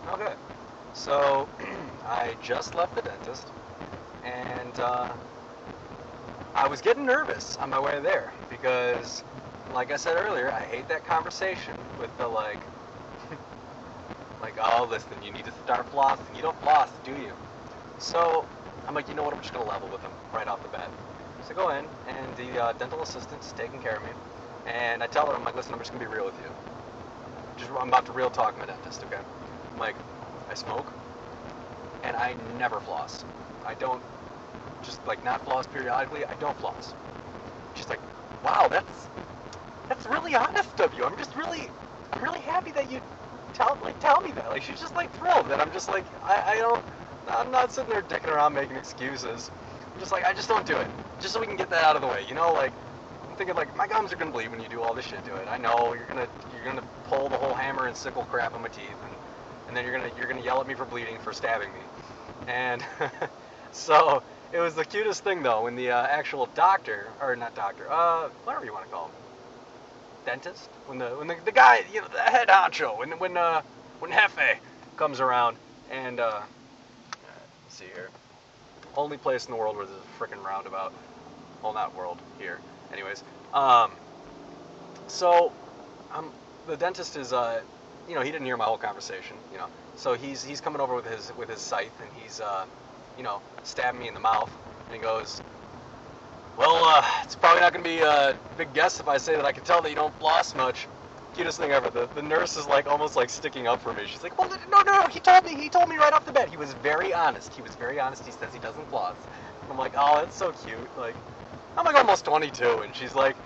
Okay. So I just left the dentist, and I was getting nervous on my way there because, like I said earlier, I hate that conversation with the like, oh, listen, you need to start flossing. You don't floss, do you? So I'm like, you know what? I'm just gonna level with him right off the bat. So I go in, and the dental assistant's taking care of me, and I tell her, I'm like, listen, I'm just gonna be real with you. I'm about to real talk my dentist, okay? I'm like, I smoke, and I never floss. I don't just like not floss periodically. I don't floss. She's like, wow, that's really honest of you. I'm really happy that you tell me that. Like she's just like thrilled that I'm just like I don't I'm not sitting there dicking around making excuses. I'm just like I just don't do it. Just so we can get that out of the way. You know, like I'm thinking like my gums are gonna bleed when you do all this shit to it. I know you're gonna pull the whole hammer and sickle crap on my teeth and then you're gonna yell at me for bleeding for stabbing me. And so it was the cutest thing though when the actual doctor or not doctor, whatever you want to call him, dentist, when the guy, you know, the head honcho, when Hefe comes around and let's see here, only place in the world where there's a freaking roundabout. Well, not world here. Anyways, um, so um, the dentist is you know, he didn't hear my whole conversation, you know, so he's coming over with his scythe and he's you know, stabbing me in the mouth and he goes, well, it's probably not going to be a big guess if I say that I can tell that you don't floss much. Cutest thing ever. The nurse is like almost like sticking up for me. She's like, well, no. He told me right off the bat. He was very honest. He was very honest. He says he doesn't floss. And I'm like, oh, that's so cute. Like, I'm like almost 22, and she's like,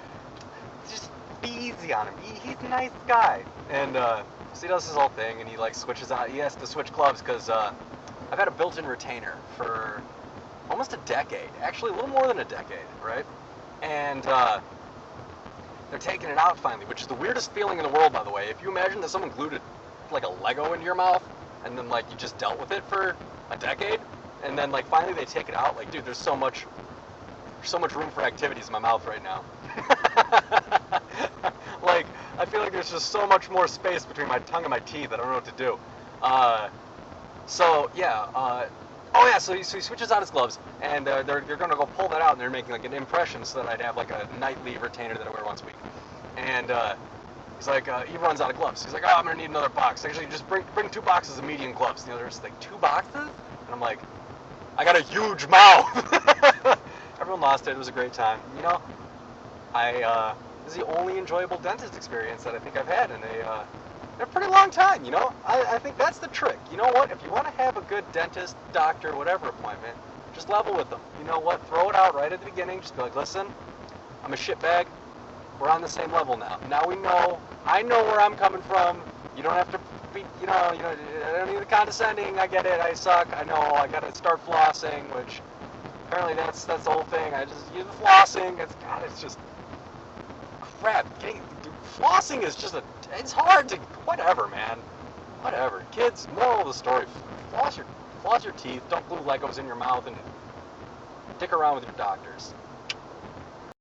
just be easy on him. He's a nice guy. And so he does his whole thing, and he like switches out. He has to switch clubs because I've had a built-in retainer for almost a decade, actually a little more than a decade, right? And they're taking it out finally, which is the weirdest feeling in the world, by the way. If you imagine that someone glued it like a Lego into your mouth, and then like you just dealt with it for a decade, and then like finally they take it out, like dude, there's so much room for activities in my mouth right now. Like I feel like there's just so much more space between my tongue and my teeth. I don't know what to do. So yeah, oh yeah, so he switches out his gloves, and they're gonna go pull that out, and they're making like an impression so that I'd have like a nightly retainer that I wear once a week. And he's like, he runs out of gloves. He's like, oh, I'm gonna need another box. Actually, just bring 2 boxes of medium gloves. You know, there's like 2 boxes, and I'm like, I got a huge mouth. Everyone lost it. It was a great time. You know, this is the only enjoyable dentist experience that I think I've had in a pretty long time, you know? I think that's the trick. You know what? If you want to have a good dentist, doctor, whatever appointment, just level with them. You know what? Throw it out right at the beginning. Just be like, listen, I'm a shitbag. We're on the same level now. Now we know. I know where I'm coming from. You don't have to be, I don't need the condescending. I get it. I suck. I know. I got to start flossing, which apparently that's the whole thing. I just use the flossing. It's just crap. Flossing is just it's hard to, whatever, man. Whatever. Kids, moral of the story, floss your teeth, don't glue Legos in your mouth, and dick around with your doctors.